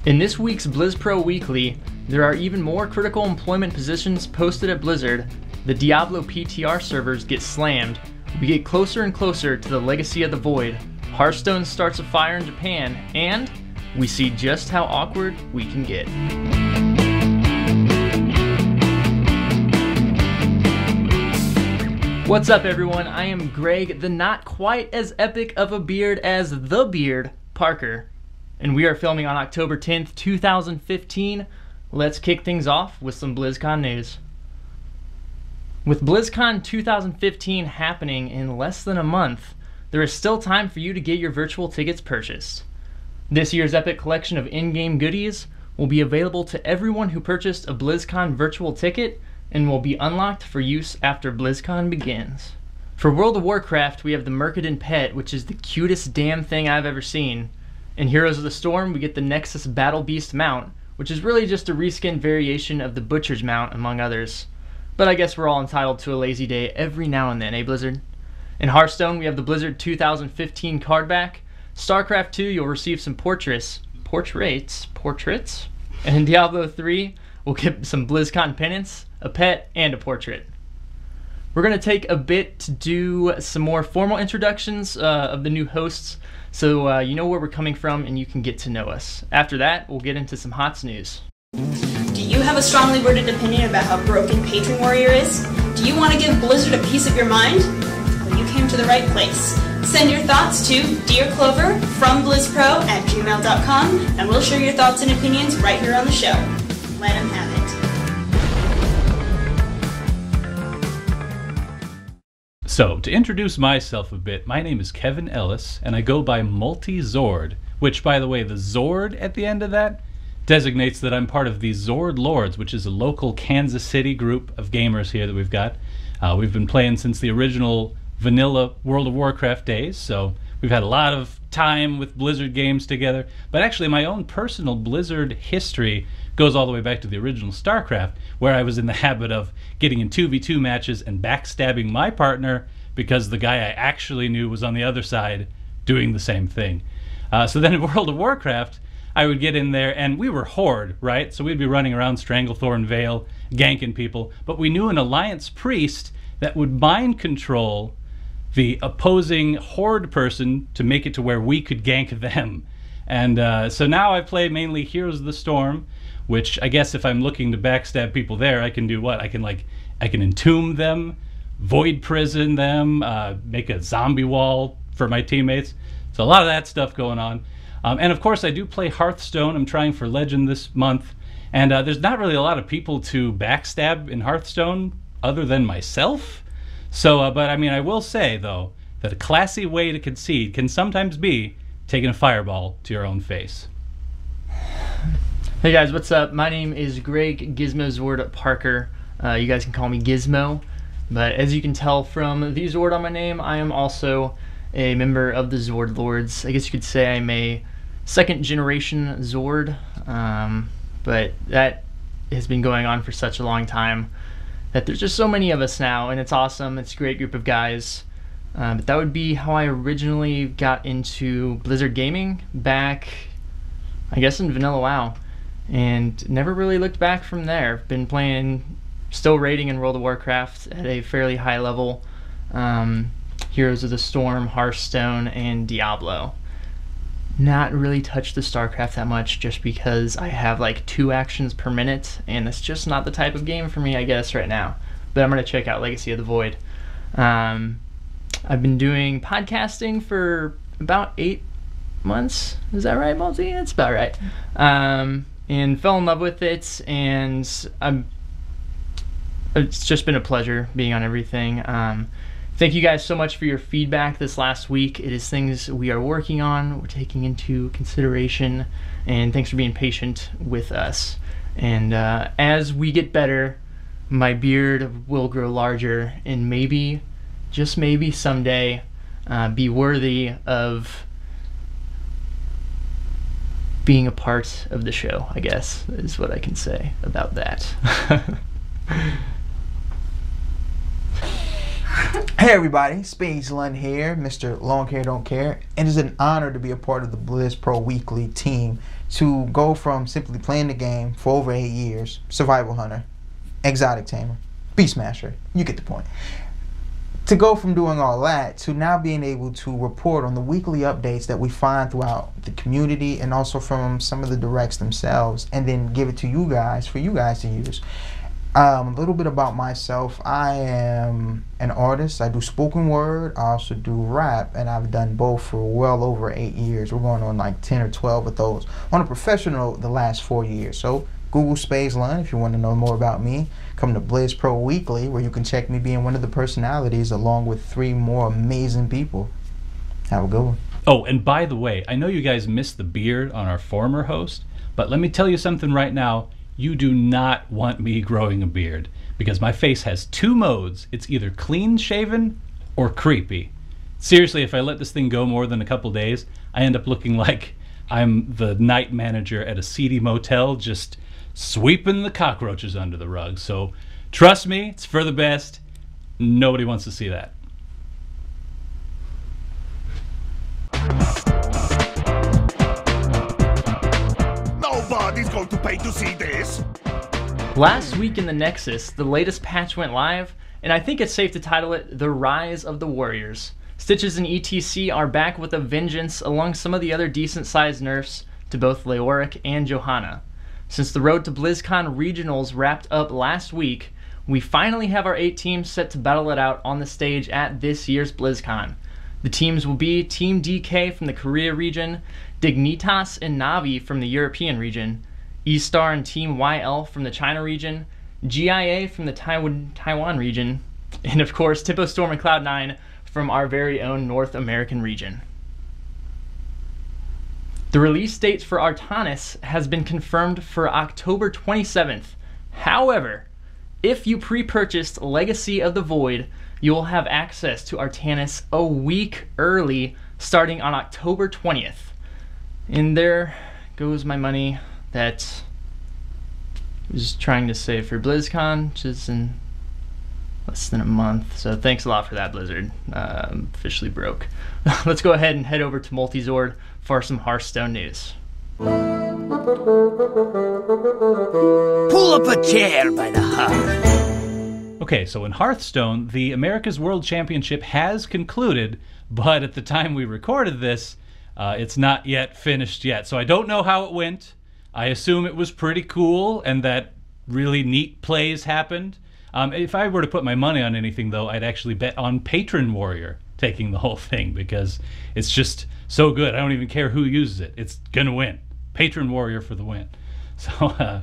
In this week's BlizzPro Weekly, there are even more critical employment positions posted at Blizzard, the Diablo PTR servers get slammed, we get closer and closer to the Legacy of the Void, Hearthstone starts a fire in Japan, and we see just how awkward we can get. What's up everyone, I am Greg, the not quite as epic of a beard as the beard, Parker. And we are filming on October 10th, 2015. Let's kick things off with some BlizzCon news. With BlizzCon 2015 happening in less than a month, there is still time for you to get your virtual tickets purchased. This year's epic collection of in-game goodies will be available to everyone who purchased a BlizzCon virtual ticket and will be unlocked for use after BlizzCon begins. For World of Warcraft, we have the Mercadon Pet, which is the cutest damn thing I've ever seen. In Heroes of the Storm, we get the Nexus Battle Beast mount, which is really just a reskin variation of the Butcher's mount, among others. But I guess we're all entitled to a lazy day every now and then, eh Blizzard? In Hearthstone, we have the Blizzard 2015 card back. StarCraft 2, you'll receive some portraits. And in Diablo 3, we'll get some BlizzCon pennants, a pet, and a portrait. We're going to take a bit to do some more formal introductions of the new hosts, so you know where we're coming from and you can get to know us. After that, we'll get into some HOTS news. Do you have a strongly worded opinion about how broken Patron Warrior is? Do you want to give Blizzard a piece of your mind? Well, you came to the right place. Send your thoughts to Dear Clover from BlizzPro@gmail.com, and we'll share your thoughts and opinions right here on the show. Let him have it. So, to introduce myself a bit, my name is Kevin Ellis, and I go by Multi-Zord, which, by the way, the Zord at the end of that designates that I'm part of the Zord Lords, which is a local Kansas City group of gamers here that we've got. We've been playing since the original vanilla World of Warcraft days, so we've had a lot of time with Blizzard games together. But actually, my own personal Blizzard history goes all the way back to the original StarCraft, where I was in the habit of getting in 2v2 matches and backstabbing my partner because the guy I actually knew was on the other side doing the same thing. So then in World of Warcraft, I would get in there, and we were Horde, right? So we'd be running around Stranglethorn Vale, ganking people, but we knew an Alliance priest that would mind control the opposing Horde person to make it to where we could gank them. And so now I play mainly Heroes of the Storm, which I guess if I'm looking to backstab people there, I can do what? I can entomb them, void prison them, make a zombie wall for my teammates. So a lot of that stuff going on. And of course I do play Hearthstone. I'm trying for Legend this month. And there's not really a lot of people to backstab in Hearthstone other than myself. So, but I mean, I will say though, that a classy way to concede can sometimes be taking a fireball to your own face. Hey guys, what's up? My name is Greg Gizmo Parker. You guys can call me Gizmo. But as you can tell from the Zord on my name, I am also a member of the Zord Lords. I guess you could say I'm a second generation Zord. But that has been going on for such a long time that there's just so many of us now, and it's awesome. It's a great group of guys. But that would be how I originally got into Blizzard gaming back, I guess, in Vanilla WoW. And never really looked back from there. Been playing, still raiding in World of Warcraft at a fairly high level. Heroes of the Storm, Hearthstone, and Diablo. Not really touched the StarCraft that much just because I have like 2 actions per minute, and it's just not the type of game for me, I guess, right now. But I'm going to check out Legacy of the Void. I've been doing podcasting for about 8 months. Is that right, Multi? That's about right. And fell in love with it, and it's just been a pleasure being on everything. Thank you guys so much for your feedback this last week. It is things we are working on, we're taking into consideration, and thanks for being patient with us. And as we get better, my beard will grow larger, and maybe, just maybe someday, be worthy of being a part of the show, I guess, is what I can say about that. Hey everybody, Spades Lund here, Mr. Long Hair Don't Care. It is an honor to be a part of the Blizz Pro Weekly team to go from simply playing the game for over 8 years, Survival Hunter, Exotic Tamer, Beast Smasher, you get the point. To go from doing all that to now being able to report on the weekly updates that we find throughout the community and also from some of the directs themselves, and then give it to you guys for you guys to use. A little bit about myself. I am an artist. I do spoken word. I also do rap, and I've done both for well over 8 years. We're going on like 10 or 12 of those. On a professional, the last 4 years. So Google Spades Lund if you want to know more about me. Come to Blizz Pro Weekly, where you can check me being one of the personalities along with 3 more amazing people. Have a good one. Oh, and by the way, I know you guys missed the beard on our former host, but let me tell you something right now. You do not want me growing a beard, because my face has 2 modes. It's either clean shaven or creepy. Seriously, if I let this thing go more than a couple days, I end up looking like I'm the night manager at a seedy motel, just sweeping the cockroaches under the rug. So trust me, it's for the best. Nobody wants to see that. Nobody's going to pay to see this. Last week in the Nexus, the latest patch went live, and I think it's safe to title it The Rise of the Warriors. Stitches and ETC are back with a vengeance along some of the other decent-sized nerfs to both Leoric and Johanna. Since the road to BlizzCon Regionals wrapped up last week, we finally have our 8 teams set to battle it out on the stage at this year's BlizzCon. The teams will be Team DK from the Korea region, Dignitas and Navi from the European region, E-Star and Team YL from the China region, GIA from the Taiwan region, and of course Tipo Storm and Cloud9 from our very own North American region. The release date for Artanis has been confirmed for October 27th. However, if you pre-purchased Legacy of the Void, you will have access to Artanis a week early, starting on October 20th. And there goes my money that I was trying to save for BlizzCon, which is in less than a month. So thanks a lot for that, Blizzard. I'm officially broke. Let's go ahead and head over to Multizord for some Hearthstone news. Pull up a chair by the hearth. Okay, so in Hearthstone, the America's World Championship has concluded, but at the time we recorded this, it's not yet finished yet. So I don't know how it went. I assume it was pretty cool and that really neat plays happened. If I were to put my money on anything, though, I'd actually bet on Patron Warrior taking the whole thing, because it's just so good. I don't even care who uses it. It's gonna win. Patron Warrior for the win. So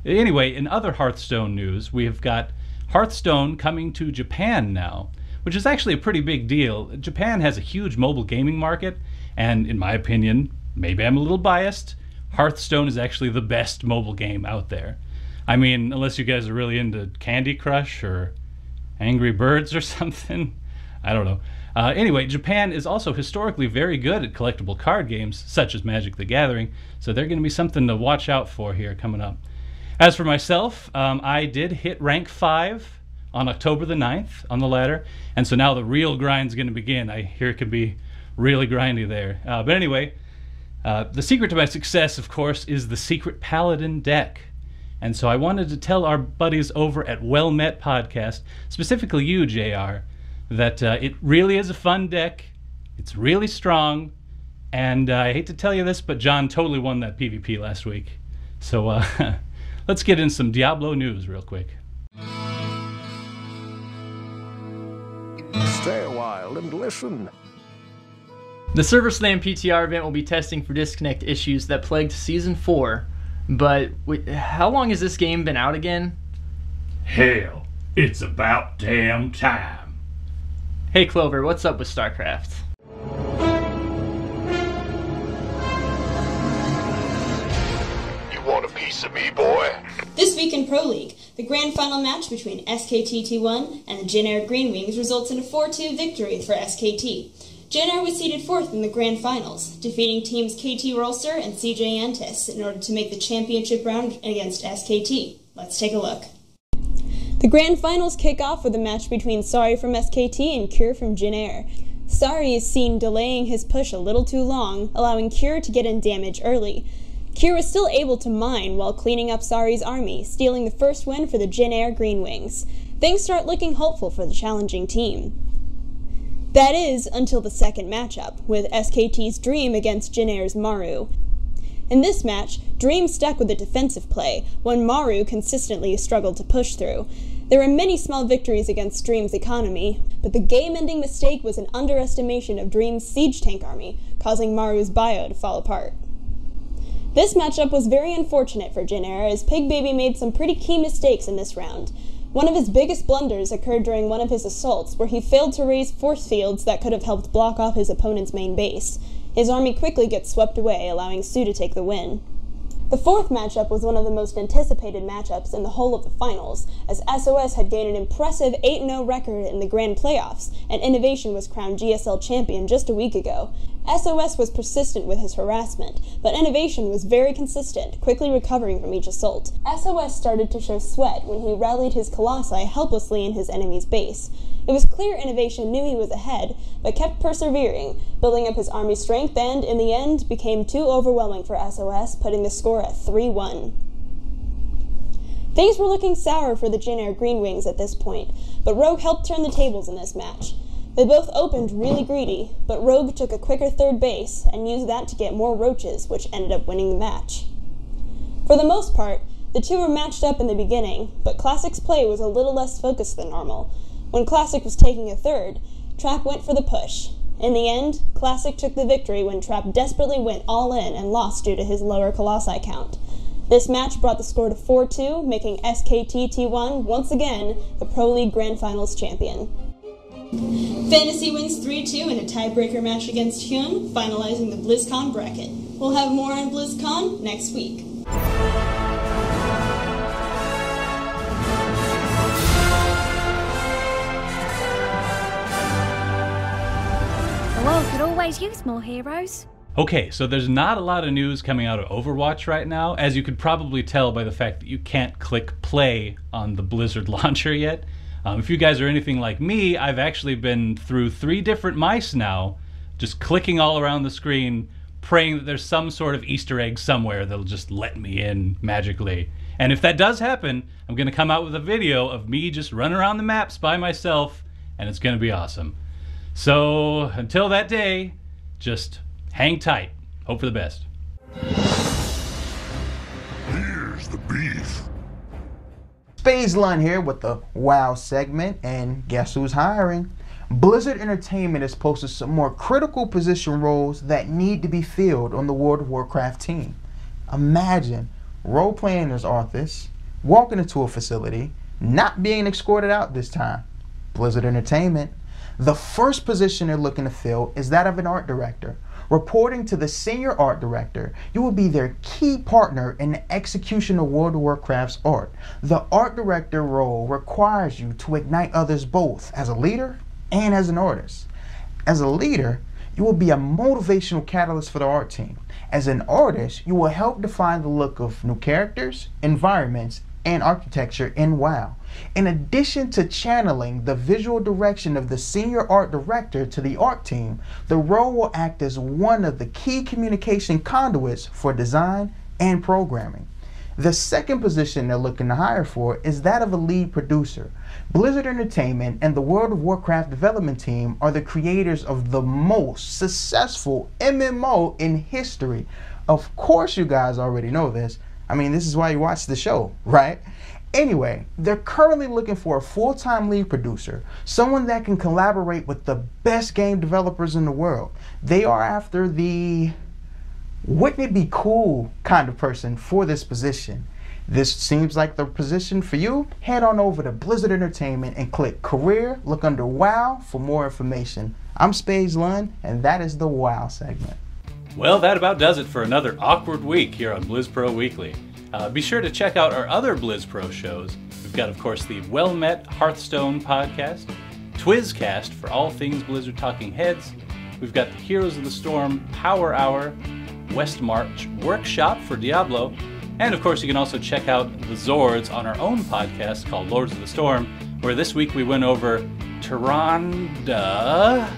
anyway, in other Hearthstone news, we have got Hearthstone coming to Japan now, which is actually a pretty big deal. Japan has a huge mobile gaming market, and in my opinion, maybe I'm a little biased, Hearthstone is actually the best mobile game out there. I mean, unless you guys are really into Candy Crush or Angry Birds or something. I don't know. Anyway, Japan is also historically very good at collectible card games, such as Magic the Gathering, so they're going to be something to watch out for here coming up. As for myself, I did hit rank 5 on October the 9th on the ladder, and so now the real grind's going to begin. I hear it can be really grindy there. But anyway, the secret to my success, of course, is the Secret Paladin deck. And so I wanted to tell our buddies over at Well Met Podcast, specifically you, JR, that it really is a fun deck. It's really strong. And I hate to tell you this, but John totally won that PvP last week. So let's get in some Diablo news real quick. Stay a while and listen. The Server Slam PTR event will be testing for disconnect issues that plagued Season 4. But wait, how long has this game been out again? Hell, it's about damn time. Hey Clover, what's up with StarCraft? You want a piece of me, boy? This week in Pro League, the grand final match between SKT T1 and the Jin Air Green Wings results in a 4-2 victory for SKT. Jin Air was seeded 4th in the grand finals, defeating teams KT Rolster and CJ Antis in order to make the championship round against SKT. Let's take a look. The grand finals kick off with a match between Sari from SKT and Cure from Jin Air. Sari is seen delaying his push a little too long, allowing Cure to get in damage early. Cure was still able to mine while cleaning up Sari's army, stealing the first win for the Jin Air Green Wings. Things start looking hopeful for the challenging team. That is, until the second matchup, with SKT's Dream against Jin Air's Maru. In this match, Dream stuck with a defensive play, when Maru consistently struggled to push through. There were many small victories against Dream's economy, but the game-ending mistake was an underestimation of Dream's siege tank army, causing Maru's bio to fall apart. This matchup was very unfortunate for Jin Air, as Pig Baby made some pretty key mistakes in this round. One of his biggest blunders occurred during one of his assaults, where he failed to raise force fields that could have helped block off his opponent's main base. His army quickly gets swept away, allowing Su to take the win. The fourth matchup was one of the most anticipated matchups in the whole of the finals, as SOS had gained an impressive 8-0 record in the Grand Playoffs, and Innovation was crowned GSL champion just a week ago. SOS was persistent with his harassment, but Innovation was very consistent, quickly recovering from each assault. SOS started to show sweat when he rallied his Colossi helplessly in his enemy's base. It was clear Innovation knew he was ahead, but kept persevering, building up his army strength and, in the end, became too overwhelming for SOS, putting the score at 3-1. Things were looking sour for the Jin Air Green Wings at this point, but Rogue helped turn the tables in this match. They both opened really greedy, but Rogue took a quicker third base and used that to get more roaches, which ended up winning the match. For the most part, the two were matched up in the beginning, but Classic's play was a little less focused than normal. When Classic was taking a third, Trap went for the push. In the end, Classic took the victory when Trap desperately went all in and lost due to his lower Colossi count. This match brought the score to 4-2, making SKT T1 once again the Pro League Grand Finals champion. Fantasy wins 3-2 in a tiebreaker match against Hyun, finalizing the BlizzCon bracket. We'll have more on BlizzCon next week. The world could always use more heroes. Okay, so there's not a lot of news coming out of Overwatch right now, as you could probably tell by the fact that you can't click play on the Blizzard launcher yet. If you guys are anything like me, I've actually been through 3 different mice now, just clicking all around the screen, praying that there's some sort of Easter egg somewhere that'll just let me in magically. And if that does happen, I'm going to come out with a video of me just running around the maps by myself, and it's going to be awesome. So until that day, just hang tight. Hope for the best. Here's the beef. Spazelun here with the WoW segment, and guess who's hiring? Blizzard Entertainment has posted some more critical position roles that need to be filled on the World of Warcraft team. Imagine role-playing as Artanis, walking into a facility, not being escorted out this time. Blizzard Entertainment. The first position they're looking to fill is that of an art director. Reporting to the senior art director, you will be their key partner in the execution of World of Warcraft's art. The art director role requires you to ignite others both as a leader and as an artist. As a leader, you will be a motivational catalyst for the art team. As an artist, you will help define the look of new characters, environments, and architecture in WoW. In addition to channeling the visual direction of the senior art director to the art team, the role will act as one of the key communication conduits for design and programming. The second position they're looking to hire for is that of a lead producer. Blizzard Entertainment and the World of Warcraft development team are the creators of the most successful MMO in history. Of course you guys already know this. I mean, this is why you watch the show, right? Anyway, they're currently looking for a full-time lead producer, someone that can collaborate with the best game developers in the world. They are after the wouldn't it be cool kind of person for this position. This seems like the position for you. Head on over to Blizzard Entertainment and click career, look under WoW for more information. I'm Spazelun, and that is the WoW segment. Well, that about does it for another awkward week here on BlizzPro Weekly. Be sure to check out our other BlizzPro shows. We've got, of course, the Well-Met Hearthstone podcast, Twizcast for all things Blizzard Talking Heads. We've got the Heroes of the Storm Power Hour, West March Workshop for Diablo, And of course, you can also check out the Zords on our own podcast called Lords of the Storm, where this week we went over Tyrande,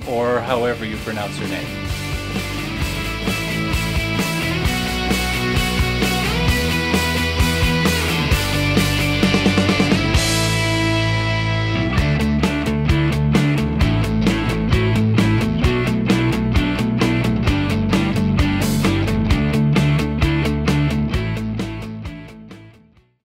or however you pronounce her name.